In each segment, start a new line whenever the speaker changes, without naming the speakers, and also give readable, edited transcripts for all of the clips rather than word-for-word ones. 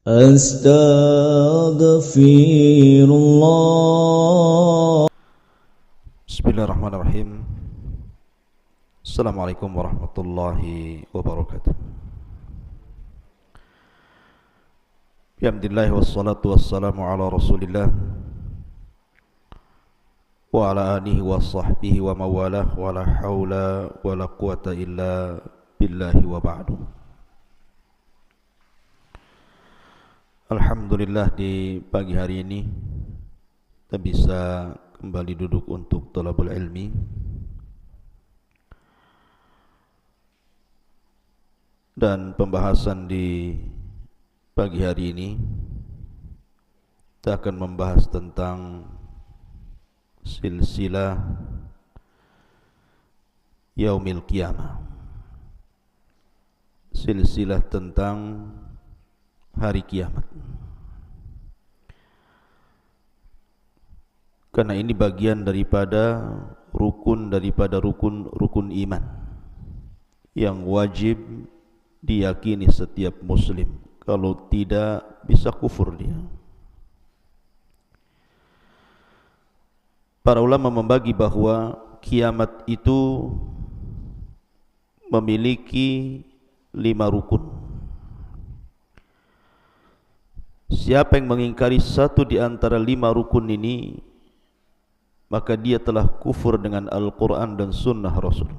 Astaghfirullah.
Bismillahirrahmanirrahim. Assalamualaikum warahmatullahi wabarakatuh. Alhamdulillah wassalatu wassalamu ala Rasulillah wa ala alihi wa sahbihi wa mawalah wa la hawla wa la quwata illa billahi wa ba'du. Alhamdulillah, di pagi hari ini kita bisa kembali duduk untuk thalabul ilmi. Dan pembahasan di pagi hari ini kita akan membahas tentang silsilah Yaumil Qiyamah, silsilah tentang hari kiamat. Karena ini bagian daripada rukun iman yang wajib diyakini setiap muslim. Kalau tidak, bisa kufur dia. Para ulama membagi bahwa kiamat itu memiliki 5 rukun. Siapa yang mengingkari satu di antara 5 rukun ini, maka dia telah kufur dengan Al-Quran dan Sunnah Rasul.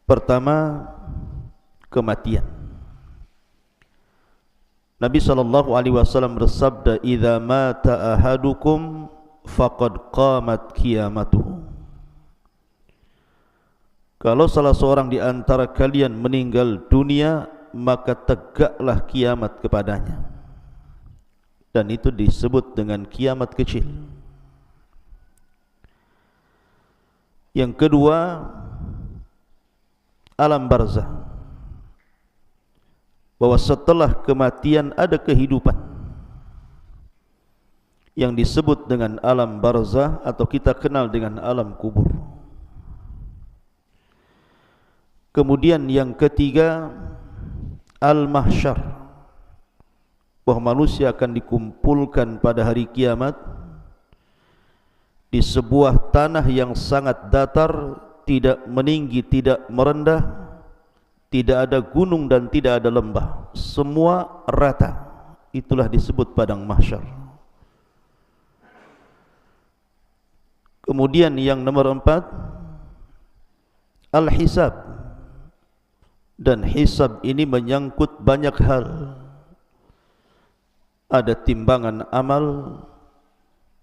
Pertama, kematian. Nabi SAW bersabda, "Idza mata ahadukum faqad qamat qiyamatuhu." Kalau salah seorang di antara kalian meninggal dunia, maka tegaklah kiamat kepadanya. Dan itu disebut dengan kiamat kecil. Yang kedua, alam barzah, bahwa setelah kematian ada kehidupan yang disebut dengan alam barzah atau kita kenal dengan alam kubur. Kemudian yang ketiga, al-mahsyar, bahwa manusia akan dikumpulkan pada hari kiamat di sebuah tanah yang sangat datar, tidak meninggi, tidak merendah, tidak ada gunung dan tidak ada lembah, semua rata. Itulah disebut padang mahsyar. Kemudian yang nomor 4, al-hisab. Dan hisab ini menyangkut banyak hal. Ada timbangan amal,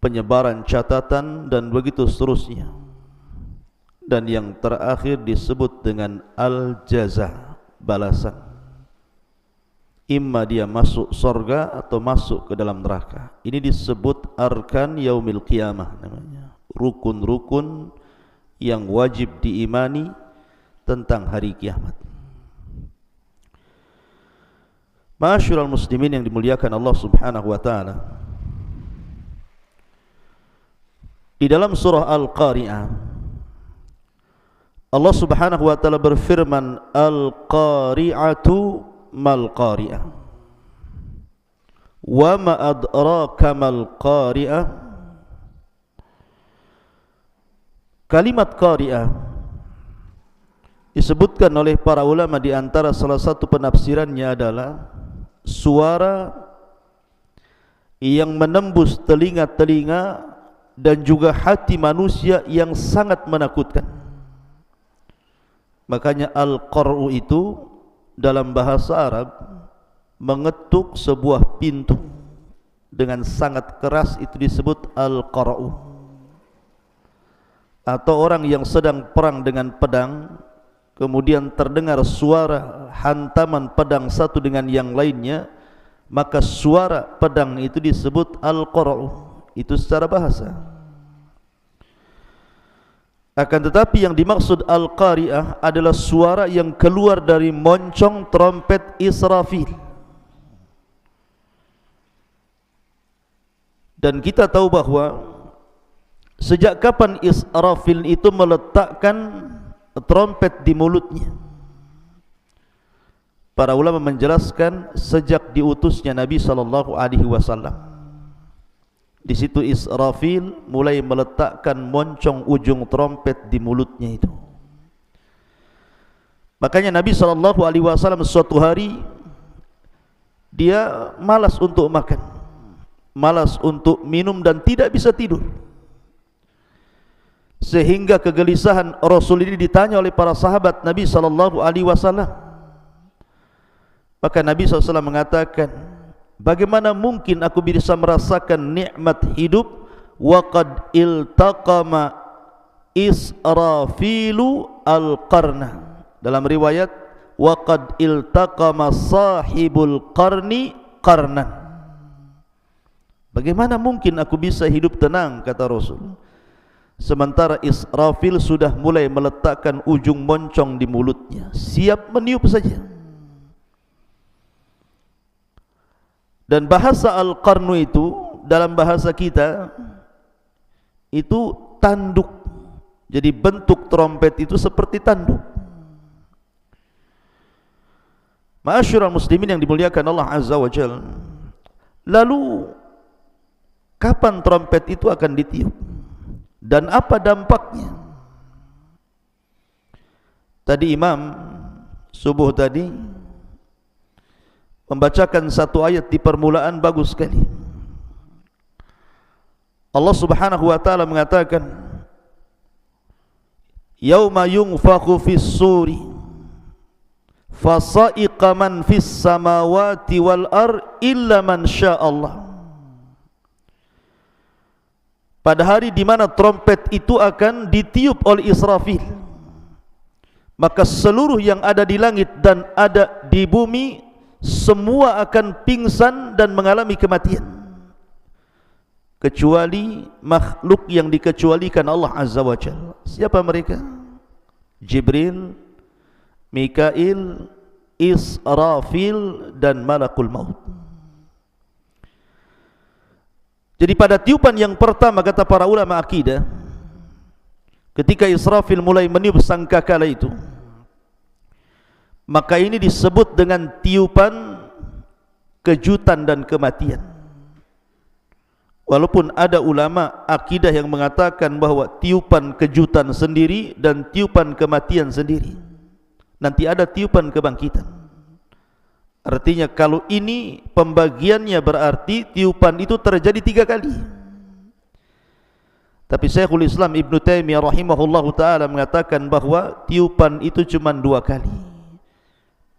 penyebaran catatan, dan begitu seterusnya. Dan yang terakhir disebut dengan al-jaza, balasan. Imma dia masuk surga atau masuk ke dalam neraka. Ini disebut arkan yaumil qiyamah namanya. Rukun-rukun yang wajib diimani tentang hari kiamat. Ma'asyiral muslimin yang dimuliakan Allah Subhanahu wa taala. Di dalam surah Al-Qari'ah, Allah Subhanahu wa taala berfirman, "Al-qari'atu mal qari'ah. Wa ma adraka mal qari'ah." Kalimat qari'ah disebutkan oleh para ulama, di antara salah satu penafsirannya adalah suara yang menembus telinga-telinga dan juga hati manusia yang sangat menakutkan. Makanya al-qar'u itu dalam bahasa Arab mengetuk sebuah pintu dengan sangat keras, itu disebut al-qar'u. Atau orang yang sedang perang dengan pedang, kemudian terdengar suara hantaman pedang satu dengan yang lainnya, maka suara pedang itu disebut al-qar'u. Itu secara bahasa. Akan tetapi yang dimaksud al-qari'ah adalah suara yang keluar dari moncong trompet Israfil. Dan kita tahu bahwa sejak kapan Israfil itu meletakkan trompet di mulutnya? Para ulama menjelaskan sejak diutusnya Nabi sallallahu alaihi wasallam. Di situ Israfil mulai meletakkan moncong ujung trompet di mulutnya itu. Makanya Nabi sallallahu alaihi wasallam suatu hari dia malas untuk makan, malas untuk minum dan tidak bisa tidur. Sehingga kegelisahan Rasul ini ditanya oleh para sahabat Nabi sallallahu alaihi wasallam. Maka Nabi SAW mengatakan, bagaimana mungkin aku bisa merasakan nikmat hidup waqad iltaqama Israfilu al-qarna. Dalam riwayat waqad iltaqama sahibul qarni qarnan. Bagaimana mungkin aku bisa hidup tenang, kata Rasul, sementara Israfil sudah mulai meletakkan ujung moncong di mulutnya, siap meniup saja. Dan bahasa al-qarnu itu dalam bahasa kita itu tanduk. Jadi bentuk trompet itu seperti tanduk. Ma'asyiral muslimin yang dimuliakan Allah Azza wa Jalla. Lalu kapan trompet itu akan ditiup? Dan apa dampaknya? Tadi Imam subuh tadi membacakan satu ayat di permulaan bagus sekali. Allah Subhanahu wa taala mengatakan, yauma yunfakhu fis suri fasa'iqa man fis samawati wal ar illa man sya'allah. Pada hari di mana trompet itu akan ditiup oleh Israfil, maka seluruh yang ada di langit dan ada di bumi semua akan pingsan dan mengalami kematian, kecuali makhluk yang dikecualikan Allah Azza wa Jalla. Siapa mereka? Jibril, Mikail, Israfil dan Malakul Maut. Jadi pada tiupan yang pertama, kata para ulama akidah, ketika Israfil mulai meniup sangkakala itu, maka ini disebut dengan tiupan kejutan dan kematian. Walaupun ada ulama akidah yang mengatakan bahwa tiupan kejutan sendiri dan tiupan kematian sendiri, nanti ada tiupan kebangkitan. Artinya kalau ini pembagiannya berarti tiupan itu terjadi 3 kali. Tapi Syekhul Islam Ibn Taimiyah rahimahullahu ta'ala mengatakan bahwa tiupan itu cuma 2 kali.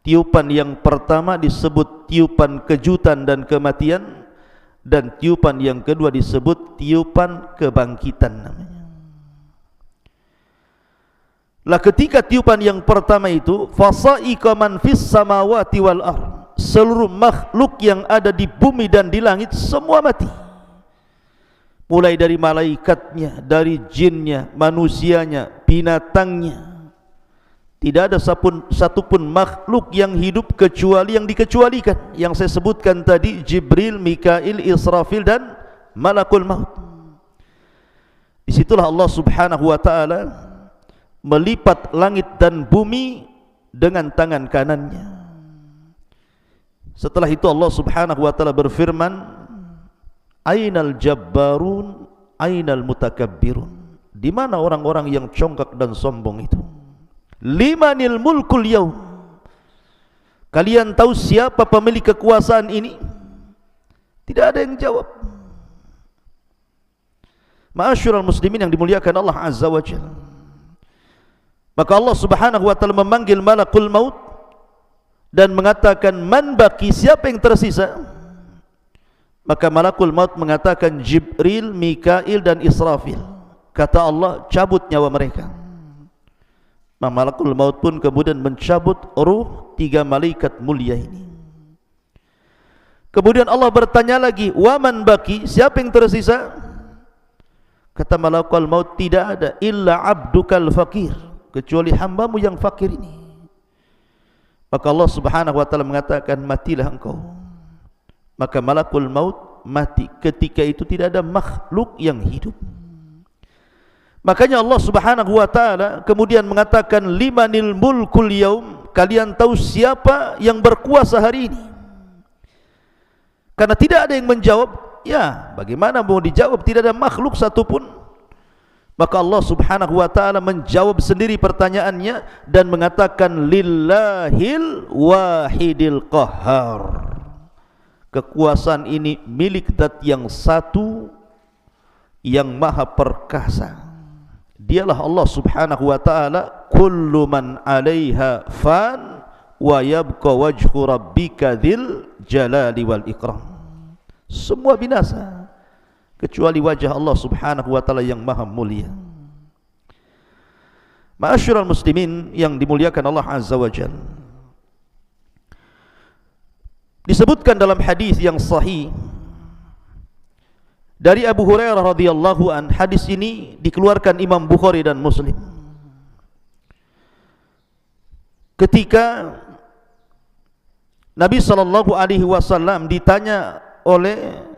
Tiupan yang pertama disebut tiupan kejutan dan kematian, dan tiupan yang kedua disebut tiupan kebangkitan namanya. Lah ketika tiupan yang pertama itu, fasa'iqa man fis samawati wal ardh, seluruh makhluk yang ada di bumi dan di langit semua mati. Mulai dari malaikatnya, dari jinnya, manusianya, binatangnya. Tidak ada satupun makhluk yang hidup kecuali yang dikecualikan, yang saya sebutkan tadi, Jibril, Mikail, Israfil dan Malakul Maut. Disitulah Allah Subhanahu wa ta'ala melipat langit dan bumi dengan tangan kanannya. Setelah itu Allah Subhanahu wa ta'ala berfirman, Ainal jabbarun, ainal mutakabbirun. Di mana orang-orang yang congkak dan sombong itu? Limanil mulkul yaum. Kalian tahu siapa pemilik kekuasaan ini? Tidak ada yang jawab. Ma'asyiral muslimin yang dimuliakan Allah Azza wa Jalla. Maka Allah Subhanahu wa ta'ala memanggil Malakul Maut dan mengatakan, man baki, siapa yang tersisa? Maka Malakul Maut mengatakan, Jibril, Mikail dan Israfil. Kata Allah, cabut nyawa mereka. Malakul Maut pun kemudian mencabut ruh 3 malaikat mulia ini. Kemudian Allah bertanya lagi, waman baki, siapa yang tersisa? Kata Malakul Maut, tidak ada, illa abdukal fakir, kecuali hambamu yang fakir ini. Maka Allah Subhanahu wa ta'ala mengatakan, matilah engkau. Maka Malakul Maut mati. Ketika itu tidak ada makhluk yang hidup. Makanya Allah Subhanahu wa taala kemudian mengatakan limanil mulkul yaum, kalian tahu siapa yang berkuasa hari ini? Karena tidak ada yang menjawab, ya bagaimana mau dijawab, tidak ada makhluk satupun. Maka Allah Subhanahu wa taala menjawab sendiri pertanyaannya dan mengatakan lillahil wahidil qahhar. Kekuasaan ini milik zat yang satu yang maha perkasa. Dialah Allah Subhanahu wa taala, kullu man 'alaiha fan wa yabqa wajhu rabbika dzil jalali wal ikram. Semua binasa kecuali wajah Allah Subhanahu wa taala yang maha mulia. Ma'asyiral muslimin yang dimuliakan Allah Azza wa Jalla, disebutkan dalam hadis yang sahih dari Abu Hurairah radhiyallahu an. Hadis ini dikeluarkan Imam Bukhari dan Muslim. Ketika Nabi sallallahu alaihi wasallam ditanya oleh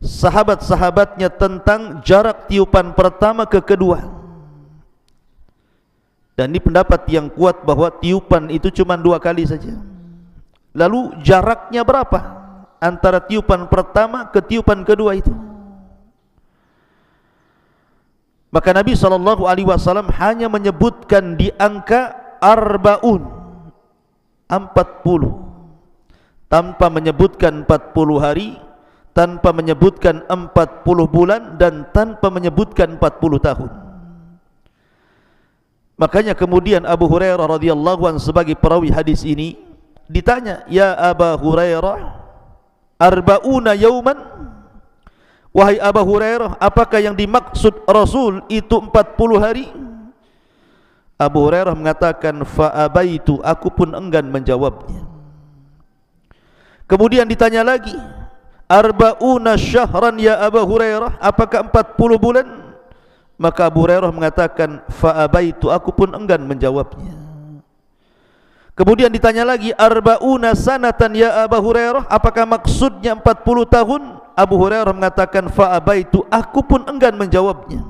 sahabat-sahabatnya tentang jarak tiupan pertama ke kedua, dan ini pendapat yang kuat bahwa tiupan itu cuma 2 kali saja. Lalu jaraknya berapa antara tiupan pertama ke tiupan kedua itu? Maka Nabi SAW hanya menyebutkan di angka arbaun, 40, tanpa menyebutkan 40 hari, tanpa menyebutkan 40 bulan, dan tanpa menyebutkan 40 tahun. Makanya kemudian Abu Hurairah radhiyallahu anhu sebagai perawi hadis ini ditanya, ya Abu Hurairah, arba'una yauman, wahai Abu Hurairah, apakah yang dimaksud Rasul itu 40 hari? Abu Hurairah mengatakan, fa'abaitu, aku pun enggan menjawabnya. Kemudian ditanya lagi, arba'una syahran ya Abu Hurairah, apakah 40 bulan? Maka Abu Hurairah mengatakan, fa'abaitu, aku pun enggan menjawabnya. Kemudian ditanya lagi, arba'una sanatan ya Abu Hurairah, apakah maksudnya 40 tahun? Abu Hurairah mengatakan, fa'abaitu, aku pun enggan menjawabnya.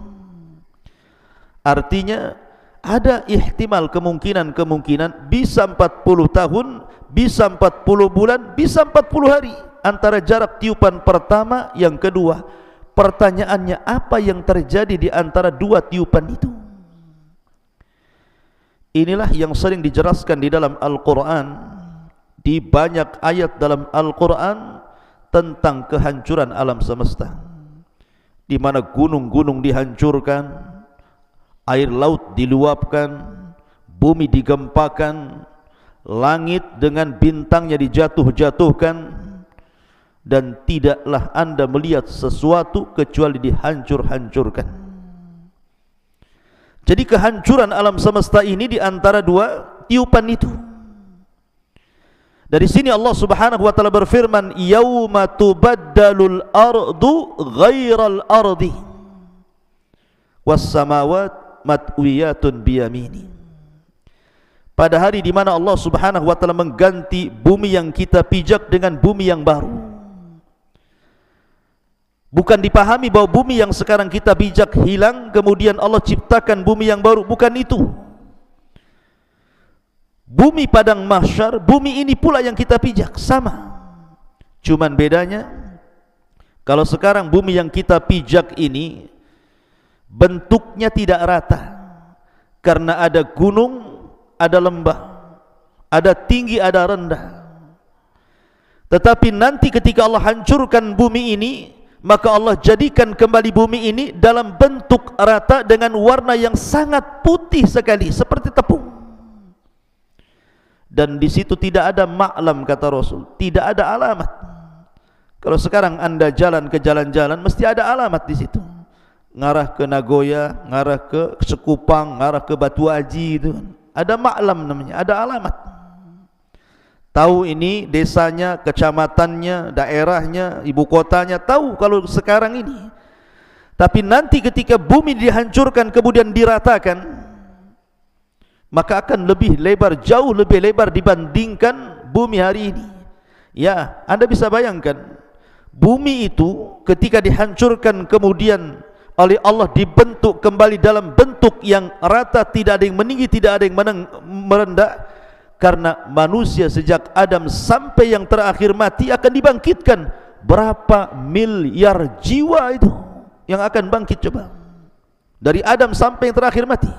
Artinya ada ihtimal, kemungkinan bisa 40 tahun, bisa 40 bulan, bisa 40 hari antara jarak tiupan pertama yang kedua. Pertanyaannya, apa yang terjadi di antara 2 tiupan itu? Inilah yang sering dijelaskan di dalam Al-Quran, di banyak ayat dalam Al-Quran tentang kehancuran alam semesta, di mana gunung-gunung dihancurkan, air laut diluapkan, bumi digempakan, langit dengan bintangnya dijatuh-jatuhkan, dan tidaklah anda melihat sesuatu kecuali dihancur-hancurkan. Jadi kehancuran alam semesta ini di antara 2 tiupan itu. Dari sini Allah Subhanahu wa taala berfirman, yauma tubaddalul ardu ghairal ardi was samawat matwiyatun biyamini. Pada hari di mana Allah Subhanahu wa taala mengganti bumi yang kita pijak dengan bumi yang baru. Bukan dipahami bahwa bumi yang sekarang kita pijak hilang, kemudian Allah ciptakan bumi yang baru, bukan itu. Bumi padang mahsyar, bumi ini pula yang kita pijak, sama. Cuman bedanya, kalau sekarang bumi yang kita pijak ini bentuknya tidak rata, karena ada gunung, ada lembah, ada tinggi, ada rendah. Tetapi nanti ketika Allah hancurkan bumi ini, maka Allah jadikan kembali bumi ini dalam bentuk rata dengan warna yang sangat putih sekali, seperti tepung. Dan di situ tidak ada ma'lam, kata Rasul, tidak ada alamat. Kalau sekarang anda jalan ke jalan-jalan, mesti ada alamat di situ. Ngarah ke Nagoya, ngarah ke Sekupang, ngarah ke Batu Aji, itu ada ma'lam namanya, ada alamat. Tahu ini desanya, kecamatannya, daerahnya, ibu kotanya, tahu kalau sekarang ini. Tapi nanti ketika bumi dihancurkan kemudian diratakan, maka akan lebih lebar, jauh lebih lebar dibandingkan bumi hari ini. Ya, anda bisa bayangkan, bumi itu ketika dihancurkan kemudian oleh Allah dibentuk kembali dalam bentuk yang rata, tidak ada yang meninggi, tidak ada yang merendah. Karena manusia sejak Adam sampai yang terakhir mati akan dibangkitkan. Berapa miliar jiwa itu yang akan bangkit coba? Dari Adam sampai yang terakhir mati.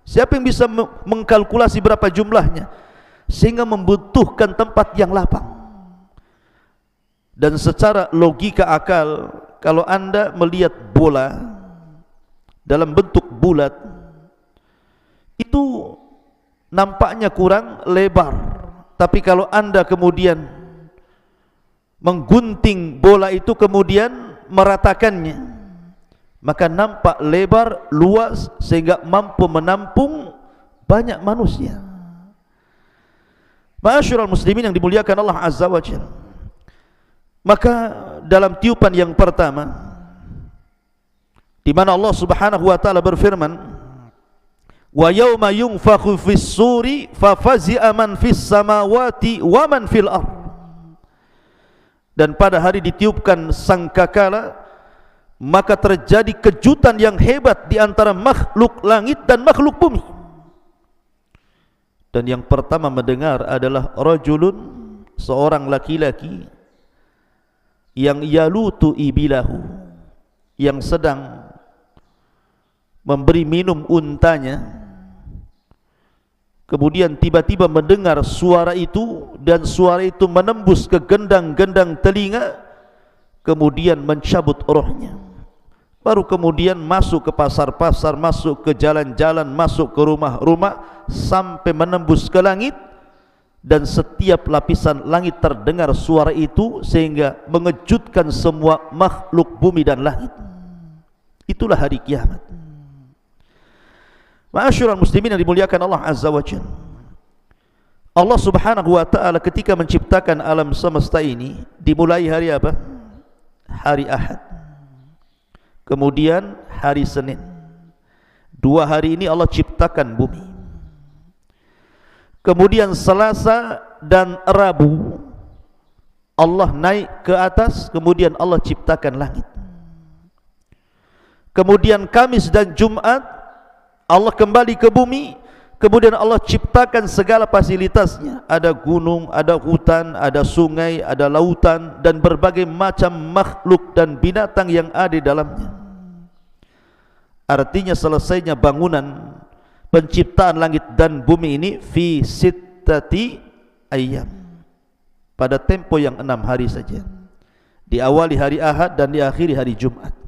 Siapa yang bisa mengkalkulasi berapa jumlahnya? Sehingga membutuhkan tempat yang lapang. Dan secara logika akal, kalau anda melihat bola dalam bentuk bulat, itu nampaknya kurang lebar. Tapi kalau anda kemudian menggunting bola itu kemudian meratakannya, maka nampak lebar, luas, sehingga mampu menampung banyak manusia. Ma'asyiral muslimin yang dimuliakan Allah Azza wa Jalla, maka dalam tiupan yang pertama, di mana Allah Subhanahu wa taala berfirman, wa yauma yunfakhu fis suri fafazi'a man fis samawati wa man fil ardh. Dan pada hari ditiupkan sangkakala, maka terjadi kejutan yang hebat di antara makhluk langit dan makhluk bumi. Dan yang pertama mendengar adalah rajulun, seorang laki-laki yang yalutu ibilahu, yang sedang memberi minum untanya. Kemudian tiba-tiba mendengar suara itu, dan suara itu menembus ke gendang-gendang telinga, kemudian mencabut rohnya. Baru kemudian masuk ke pasar-pasar, masuk ke jalan-jalan, masuk ke rumah-rumah, sampai menembus ke langit. Dan setiap lapisan langit terdengar suara itu, sehingga mengejutkan semua makhluk bumi dan langit. Itulah hari kiamat. Ma'asyiral muslimin yang dimuliakan Allah Azza wa Jalla, Allah Subhanahu wa taala ketika menciptakan alam semesta ini dimulai hari apa? Hari Ahad. Kemudian hari Senin. 2 hari ini Allah ciptakan bumi. Kemudian Selasa dan Rabu Allah naik ke atas, kemudian Allah ciptakan langit. Kemudian Kamis dan Jumat Allah kembali ke bumi, kemudian Allah ciptakan segala fasilitasnya. Ada gunung, ada hutan, ada sungai, ada lautan, dan berbagai macam makhluk dan binatang yang ada di dalamnya. Artinya selesainya bangunan penciptaan langit dan bumi ini fi sittati ayyam, pada tempo yang 6 hari saja. Diawali hari Ahad dan diakhiri hari Jumat.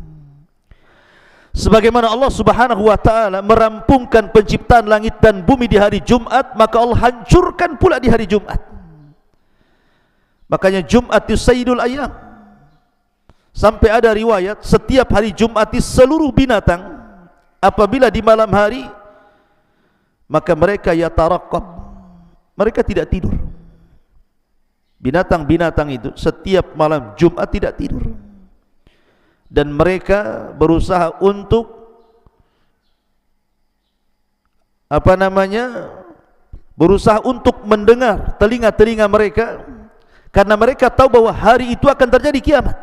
Sebagaimana Allah Subhanahu wa taala merampungkan penciptaan langit dan bumi di hari Jumat, maka Allah hancurkan pula di hari Jumat. Makanya Jumat itu sayyidul ayyam. Sampai ada riwayat setiap hari Jumat itu seluruh binatang apabila di malam hari, maka mereka yatarakab, mereka tidak tidur. Binatang-binatang itu setiap malam Jumat tidak tidur, dan mereka berusaha untuk berusaha untuk mendengar telinga-telinga mereka, karena mereka tahu bahwa hari itu akan terjadi kiamat.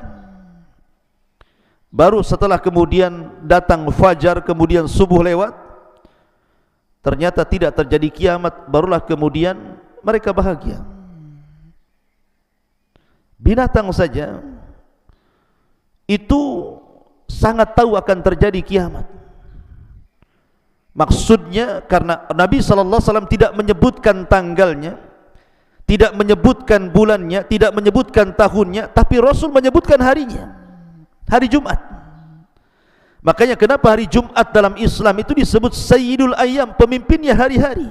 Baru setelah kemudian datang fajar, kemudian subuh lewat, ternyata tidak terjadi kiamat, barulah kemudian mereka bahagia. Binatang saja itu sangat tahu akan terjadi kiamat. Maksudnya karena Nabi SAW tidak menyebutkan tanggalnya, tidak menyebutkan bulannya, tidak menyebutkan tahunnya, tapi Rasul menyebutkan harinya, hari Jumat. Makanya kenapa hari Jumat dalam Islam itu disebut Sayyidul Ayyam, pemimpinnya hari-hari.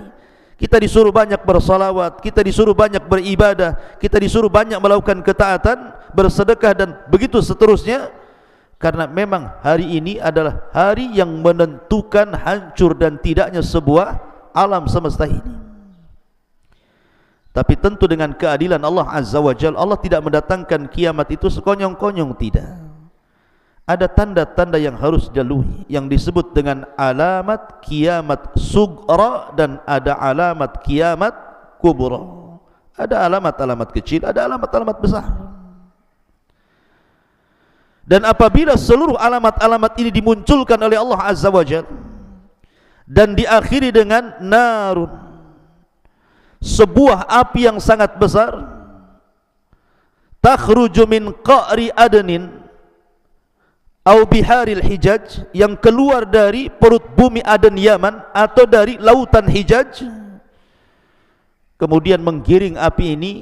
Kita disuruh banyak bersalawat, kita disuruh banyak beribadah, kita disuruh banyak melakukan ketaatan, bersedekah, dan begitu seterusnya. Karena memang hari ini adalah hari yang menentukan hancur dan tidaknya sebuah alam semesta ini. Tapi tentu dengan keadilan Allah Azza wa Jalla, Allah tidak mendatangkan kiamat itu sekonyong-konyong, tidak. Ada tanda-tanda yang harus dilalui, yang disebut dengan alamat kiamat sughra, dan ada alamat kiamat kubra. Ada alamat-alamat kecil, ada alamat-alamat besar. Dan apabila seluruh alamat-alamat ini dimunculkan oleh Allah Azza wa Jalla dan diakhiri dengan narun, sebuah api yang sangat besar, takhruju min qa'ri adnin au biharil Hijaz, yang keluar dari perut bumi Aden Yaman atau dari lautan Hijaz, kemudian menggiring api ini.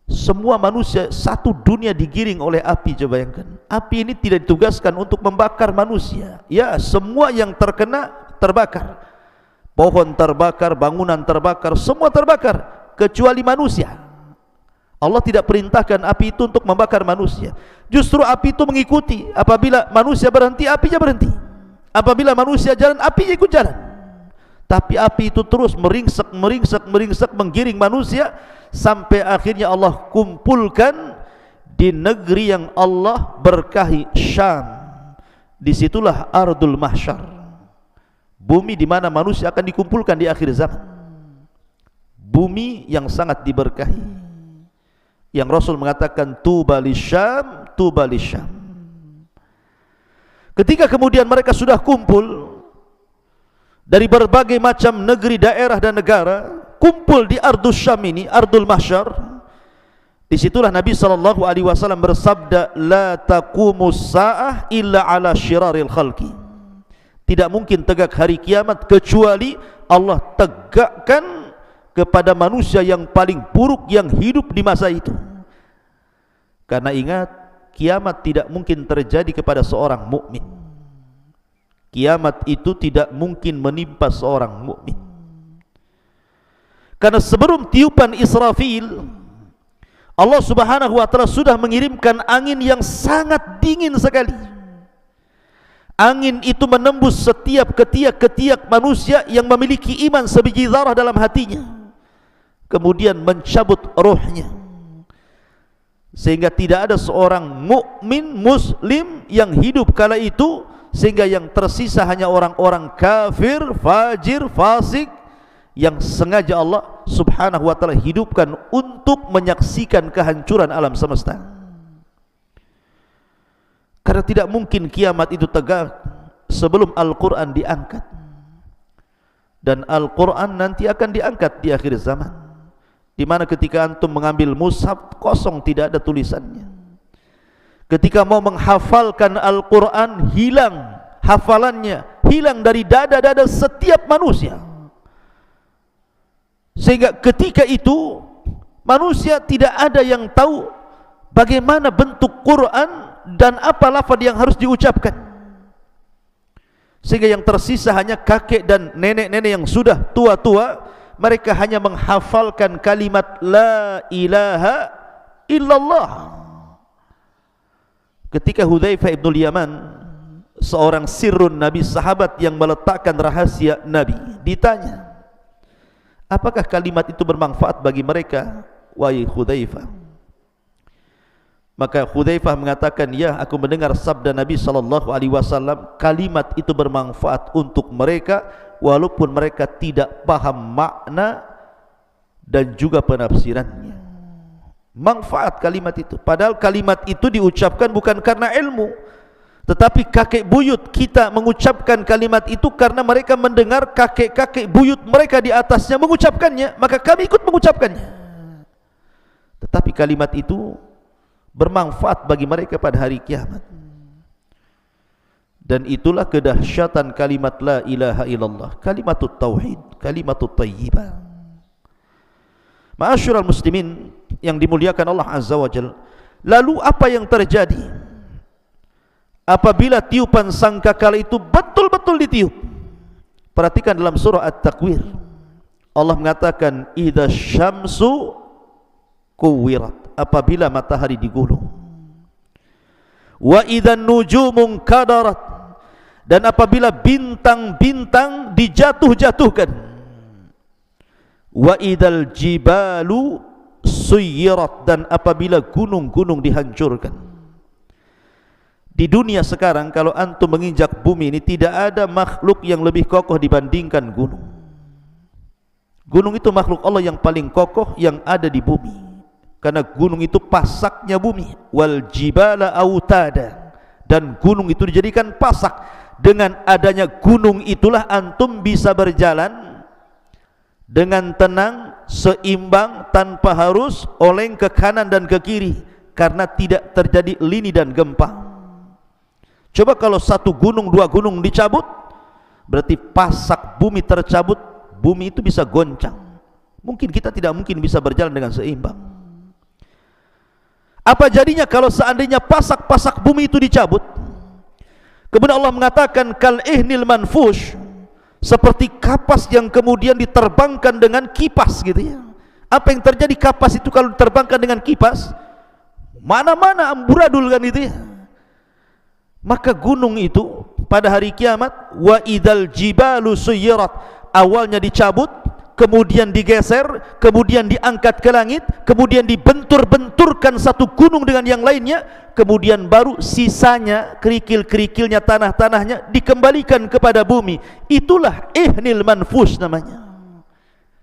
Semua manusia, satu dunia digiring oleh api. Coba bayangkan, api ini tidak ditugaskan untuk membakar manusia. Ya, semua yang terkena terbakar. Pohon terbakar, bangunan terbakar, semua terbakar kecuali manusia. Allah tidak perintahkan api itu untuk membakar manusia. Justru api itu mengikuti. Apabila manusia berhenti, apinya berhenti. Apabila manusia jalan, apinya ikut jalan. Tapi api itu terus meringsek, menggiring manusia sampai akhirnya Allah kumpulkan di negeri yang Allah berkahi, Syam. Disitulah Ardul Mahsyar, bumi di mana manusia akan dikumpulkan di akhir zaman. Bumi yang sangat diberkahi, yang Rasul mengatakan tuba lisyam, tuba lisyam. Ketika kemudian mereka sudah kumpul dari berbagai macam negeri, daerah dan negara, kumpul di Ardul Syam ini, Ardul Mahsyar. Disitulah Nabi SAW bersabda, la taqumus sa'ah illa ala syiraril khalqi. Tidak mungkin tegak hari kiamat kecuali Allah tegakkan kepada manusia yang paling buruk yang hidup di masa itu. Karena ingat, kiamat tidak mungkin terjadi kepada seorang mukmin. Kiamat itu tidak mungkin menimpa seorang mukmin. Karena sebelum tiupan Israfil, Allah Subhanahu wa taala sudah mengirimkan angin yang sangat dingin sekali. Angin itu menembus setiap ketiak-ketiak manusia yang memiliki iman sebiji zarah dalam hatinya, kemudian mencabut rohnya, sehingga tidak ada seorang mukmin muslim yang hidup kala itu, sehingga yang tersisa hanya orang-orang kafir, fajir, fasik, yang sengaja Allah Subhanahu wa taala hidupkan untuk menyaksikan kehancuran alam semesta. Karena tidak mungkin kiamat itu tegak sebelum Al-Quran diangkat. Dan Al-Quran nanti akan diangkat di akhir zaman, di mana ketika antum mengambil mushaf kosong, tidak ada tulisannya. Ketika mau menghafalkan Al-Quran, hilang hafalannya, hilang dari dada-dada setiap manusia. Sehingga ketika itu manusia tidak ada yang tahu bagaimana bentuk Quran dan apa lafaz yang harus diucapkan. Sehingga yang tersisa hanya kakek dan nenek-nenek yang sudah tua-tua. Mereka hanya menghafalkan kalimat la ilaha illallah. Ketika Hudzaifah ibn Yaman, seorang sirrun Nabi, sahabat yang meletakkan rahasia Nabi, ditanya, apakah kalimat itu bermanfaat bagi mereka, wahai Hudzaifah? Maka Hudzaifah mengatakan, ya, aku mendengar sabda Nabi SAW, kalimat itu bermanfaat untuk mereka walaupun mereka tidak paham makna dan juga penafsirannya. Manfaat kalimat itu, padahal kalimat itu diucapkan bukan karena ilmu, tetapi kakek buyut kita mengucapkan kalimat itu karena mereka mendengar kakek-kakek buyut mereka di atasnya mengucapkannya, maka kami ikut mengucapkannya. Tetapi kalimat itu bermanfaat bagi mereka pada hari kiamat. Dan itulah kedahsyatan kalimat la ilaha illallah, kalimatut tauhid, kalimatut thayyibah. Ma'asyiral muslimin yang dimuliakan Allah Azza wa Jalla, lalu apa yang terjadi apabila tiupan sangkakala itu betul-betul ditiup? Perhatikan dalam surah At-Takwir, Allah mengatakan idza syamsu kuwirat, apabila matahari digulung, wa idzan nujumun kadarat, dan apabila bintang-bintang dijatuh-jatuhkan, wa idzal jibalu suyirat, dan apabila gunung-gunung dihancurkan. Di dunia sekarang kalau antum menginjak bumi ini, tidak ada makhluk yang lebih kokoh dibandingkan gunung. Gunung itu makhluk Allah yang paling kokoh yang ada di bumi, karena gunung itu pasaknya bumi. Wal jibala autada, dan gunung itu dijadikan pasak. Dengan adanya gunung itulah antum bisa berjalan dengan tenang, seimbang, tanpa harus oleng ke kanan dan ke kiri, karena tidak terjadi lini dan gempa. Coba kalau satu gunung, dua gunung dicabut, berarti pasak bumi tercabut, bumi itu bisa goncang. Mungkin kita tidak mungkin bisa berjalan dengan seimbang. Apa jadinya kalau seandainya pasak-pasak bumi itu dicabut? Kemudian Allah mengatakan kal ihnil manfush, seperti kapas yang kemudian diterbangkan dengan kipas gitu ya. Apa yang terjadi kapas itu kalau diterbangkan dengan kipas? Mana-mana amburadul kan itu ya. Maka gunung itu pada hari kiamat, wa idzal jibalu suyirat, awalnya dicabut, kemudian digeser, kemudian diangkat ke langit, kemudian dibentur-benturkan satu gunung dengan yang lainnya, kemudian baru sisanya kerikil-kerikilnya, tanah-tanahnya dikembalikan kepada bumi. Itulah ihnil manfush namanya,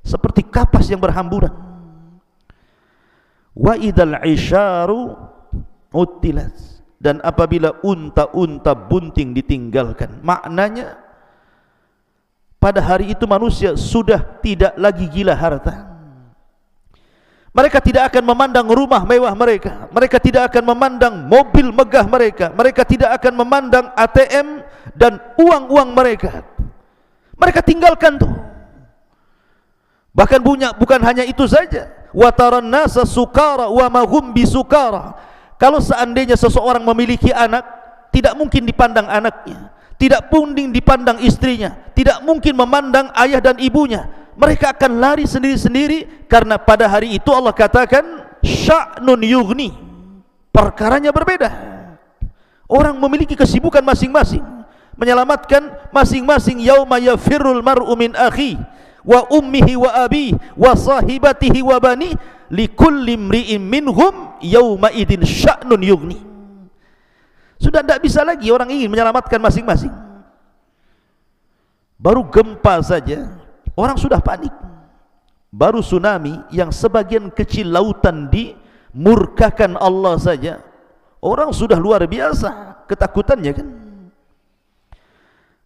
seperti kapas yang berhamburan. Wa idzal isyaru utilat, dan apabila unta-unta bunting ditinggalkan. Maknanya pada hari itu manusia sudah tidak lagi gila harta. Mereka tidak akan memandang rumah mewah mereka, mereka tidak akan memandang mobil megah mereka, mereka tidak akan memandang ATM dan uang-uang mereka. Mereka tinggalkan tuh. Bahkan bukan hanya itu saja, wa taran nasa sukara wa ma hum bisukara. Kalau seandainya seseorang memiliki anak, tidak mungkin dipandang anaknya, tidak mungkin dipandang istrinya, tidak mungkin memandang ayah dan ibunya. Mereka akan lari sendiri-sendiri, karena pada hari itu Allah katakan sya'nun yughni, perkaranya berbeda. Orang memiliki kesibukan masing-masing, menyelamatkan masing-masing. Yauma yafirrul mar'u min akhi wa ummihi wa abi wa sahibatihi wa bani likulli imri'in minhum yauma idin sya'nun yughni. Sudah tidak bisa lagi orang ingin menyelamatkan masing-masing. Baru gempa saja orang sudah panik, baru tsunami yang sebagian kecil lautan dimurkakan Allah saja orang sudah luar biasa ketakutannya kan.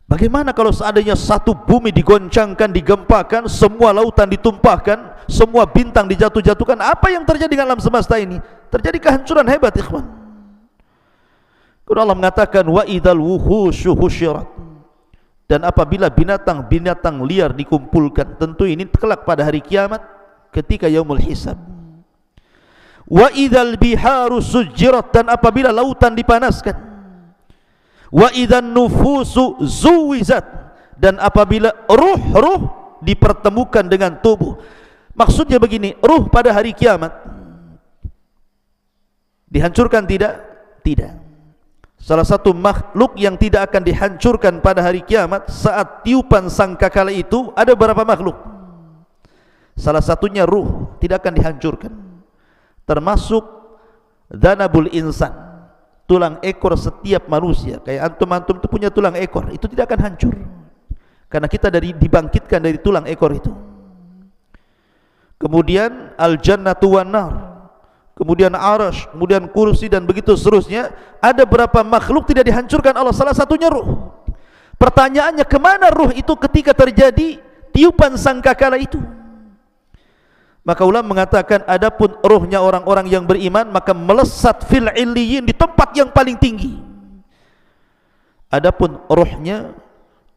Bagaimana kalau seandainya satu bumi digoncangkan, digempakan, semua lautan ditumpahkan, semua bintang dijatuh-jatuhkan? Apa yang terjadi dengan alam semesta ini? Terjadi kehancuran hebat, ikhwan. Kemudian Allah mengatakan wa idzal wuhusyu husyirat, dan apabila binatang-binatang liar dikumpulkan. Tentu ini kelak pada hari kiamat ketika yaumul hisab. Wa idzal biharu sujjirat, dan apabila lautan dipanaskan. Wa idzan nufusu zuwizat, dan apabila ruh-ruh dipertemukan dengan tubuh. Maksudnya begini, ruh pada hari kiamat dihancurkan tidak? Tidak. Salah satu makhluk yang tidak akan dihancurkan pada hari kiamat saat tiupan sangkakala itu ada berapa makhluk? Salah satunya ruh tidak akan dihancurkan, termasuk dhanabul insan, tulang ekor setiap manusia. Kayak antum-antum itu punya tulang ekor, itu tidak akan hancur, karena kita dibangkitkan dari tulang ekor itu. Kemudian al-jannatu wan nar, kemudian arash, kemudian kursi, dan begitu seterusnya. Ada berapa makhluk tidak dihancurkan Allah? Salah satunya ruh. Pertanyaannya, kemana ruh itu ketika terjadi tiupan sangkakala itu? Maka ulama mengatakan, adapun ruhnya orang-orang yang beriman maka melesat fil illiyin, di tempat yang paling tinggi. Adapun ruhnya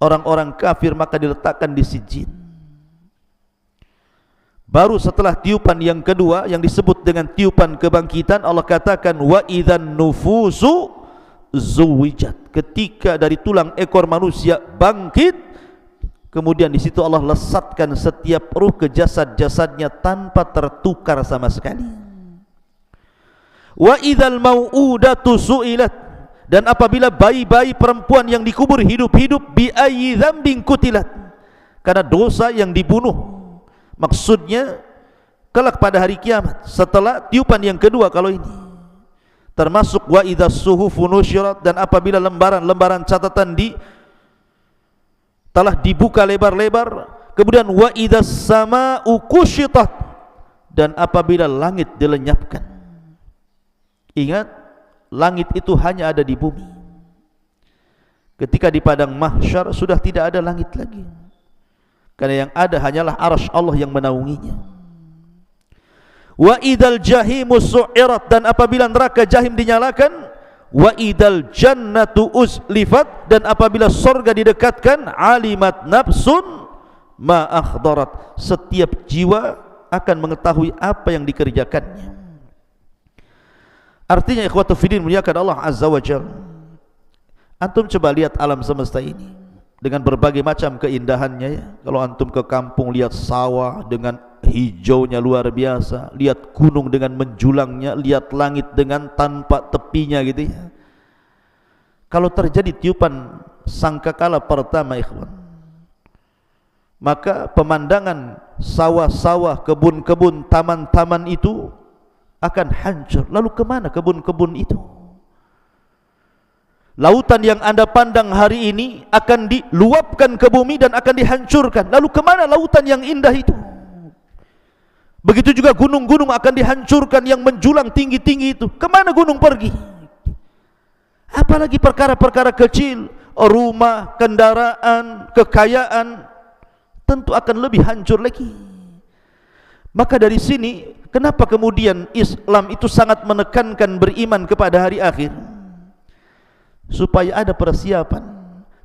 orang-orang kafir maka diletakkan di sijjin. Baru setelah tiupan yang kedua yang disebut dengan tiupan kebangkitan, Allah katakan wa idzan nufusu zuwijat, ketika dari tulang ekor manusia bangkit, kemudian di situ Allah lesatkan setiap ruh ke jasad-jasadnya tanpa tertukar sama sekali. Wa idzal mau'udatu su'ilat, dan apabila bayi-bayi perempuan yang dikubur hidup-hidup, bi ayyi dzambin qutilat, karena dosa yang dibunuh. Maksudnya kelak pada hari kiamat setelah tiupan yang kedua kalau ini. Termasuk wa idzas suhufu nusyirat, dan apabila lembaran-lembaran catatan telah dibuka lebar-lebar. Kemudian wa idzas samaa'u kusyitat, dan apabila langit dilenyapkan. Ingat, langit itu hanya ada di bumi. ketika di padang mahsyar sudah tidak ada langit lagi, karena yang ada hanyalah arsy Allah yang menaunginya. Wa idzal jahimu su'irat, dan apabila neraka jahim dinyalakan, wa idzal jannatu uzlifat, dan apabila surga didekatkan, alimat nafsun ma akhdarat, setiap jiwa akan mengetahui apa yang dikerjakannya. Artinya ikhwatu fiddin muliakan Allah azza wa jalla, antum coba lihat alam semesta ini dengan berbagai macam keindahannya ya. Kalau antum ke kampung lihat sawah dengan hijaunya luar biasa, lihat gunung dengan menjulangnya, lihat langit dengan tanpa tepinya gitu ya. Kalau terjadi tiupan sangkakala pertama ikhwan, maka pemandangan sawah-sawah, kebun-kebun, taman-taman itu akan hancur. Lalu kemana kebun-kebun itu? Lautan yang anda pandang hari ini akan diluapkan ke bumi dan akan dihancurkan. Lalu kemana lautan yang indah itu? Begitu juga gunung-gunung akan dihancurkan yang menjulang tinggi-tinggi itu. Kemana gunung pergi? Apalagi perkara-perkara kecil, rumah, kendaraan, kekayaan, tentu akan lebih hancur lagi. Maka dari sini, kenapa kemudian Islam itu sangat menekankan beriman kepada hari akhir? Supaya ada persiapan.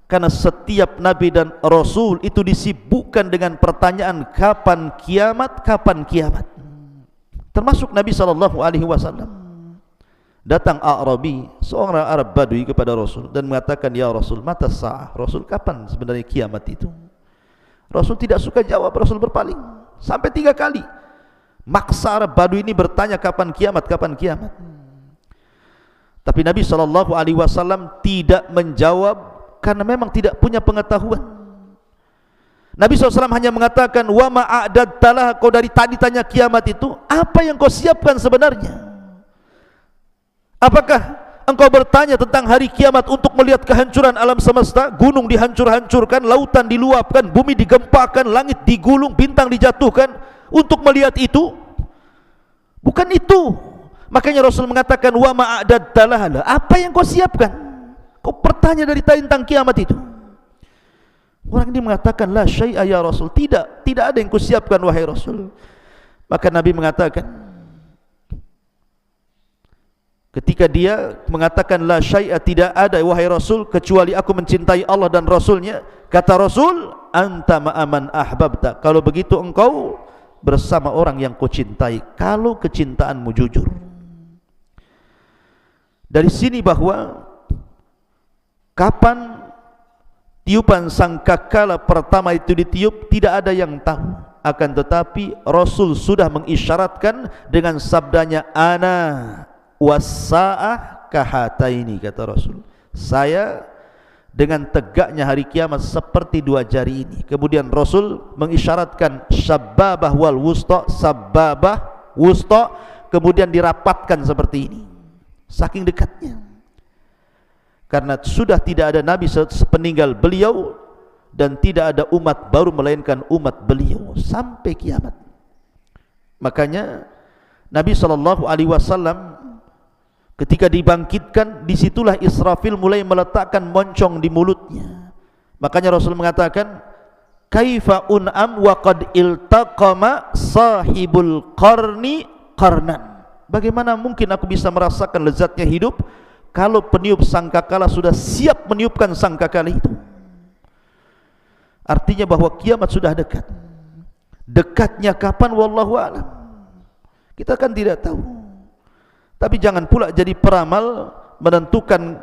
Karena setiap Nabi dan Rasul itu disibukkan dengan pertanyaan kapan kiamat, kapan kiamat. Termasuk Nabi SAW. Datang A'rabi, seorang Arab Badui kepada Rasul dan mengatakan, ya Rasul, mata sa'ah. Rasul, kapan sebenarnya kiamat itu? Rasul tidak suka jawab, Rasul berpaling sampai 3 kali. Maksa Arab Badui ini bertanya kapan kiamat, kapan kiamat. Tapi Nabi SAW tidak menjawab karena memang tidak punya pengetahuan. Nabi SAW hanya mengatakan, wa ma'adadtalah, kau dari tadi tanya kiamat itu, apa yang kau siapkan sebenarnya? Apakah engkau bertanya tentang hari kiamat untuk melihat kehancuran alam semesta, gunung dihancur-hancurkan, lautan diluapkan, bumi digempakan, langit digulung, bintang dijatuhkan, untuk melihat itu? Bukan itu. Makanya Rasul mengatakan, wa ma'adadtalah, apa yang kau siapkan? Kau bertanya dari tentang kiamat itu. Orang ini mengatakan, la syai'a ya Rasul, tidak ada yang kau siapkan wahai Rasul. Maka Nabi mengatakan, ketika dia mengatakan la syai'a, tidak ada wahai Rasul kecuali aku mencintai Allah dan Rasulnya, kata Rasul, anta ma'aman ahbabta, kalau begitu engkau bersama orang yang kau cintai, kalau kecintaanmu jujur. Dari sini bahwa kapan tiupan sangkakala pertama itu ditiup tidak ada yang tahu, akan tetapi Rasul sudah mengisyaratkan dengan sabdanya, ana was-sa'ah kahataini, kata Rasul, saya dengan tegaknya hari kiamat seperti 2 jari ini. Kemudian Rasul mengisyaratkan sababah wal wusta, sababah, wusta, kemudian dirapatkan seperti ini, saking dekatnya. Karena sudah tidak ada Nabi sepeninggal beliau dan tidak ada umat baru melainkan umat beliau sampai kiamat. Makanya Nabi SAW ketika dibangkitkan, disitulah Israfil mulai meletakkan moncong di mulutnya. Makanya Rasul mengatakan, kaifa un'am wa qad iltaqama sahibul qarni qarnan. Bagaimana mungkin aku bisa merasakan lezatnya hidup kalau peniup sangkakala sudah siap meniupkan sangkakala itu? Artinya bahwa kiamat sudah dekat. Dekatnya kapan wallahu a'lam, kita kan tidak tahu. Tapi jangan pula jadi peramal menentukan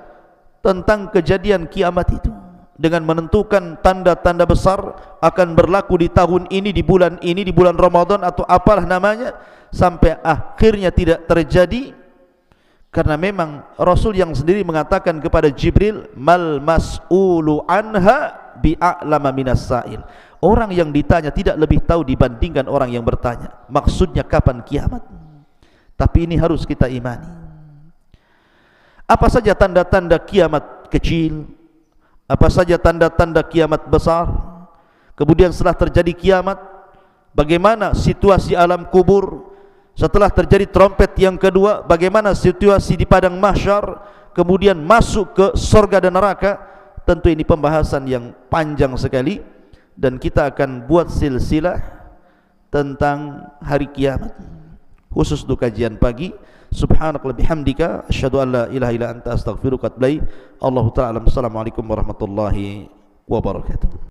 tentang kejadian kiamat itu dengan menentukan tanda-tanda besar akan berlaku di tahun ini, di bulan Ramadan atau apalah namanya, sampai akhirnya tidak terjadi. Karena memang Rasul yang sendiri mengatakan kepada Jibril, mal mas'ulu anha bi'a'lama minas sa'il, orang yang ditanya tidak lebih tahu dibandingkan orang yang bertanya. Maksudnya kapan kiamat. Tapi ini harus kita imani. Apa saja tanda-tanda kiamat kecil, apa saja tanda-tanda kiamat besar. Kemudian setelah terjadi kiamat, bagaimana situasi alam kubur. Setelah terjadi trompet yang kedua, bagaimana situasi di padang mahsyar. Kemudian masuk ke surga dan neraka. tentu ini pembahasan yang panjang sekali, dan kita akan buat silsilah tentang hari kiamat khusus untuk kajian pagi. Subhanakallahumma bihamdika asyhadu an la ilaha illa anta astaghfiruka wa atubu ilaik. Allahu ta'ala. Assalamualaikum warahmatullahi wabarakatuh.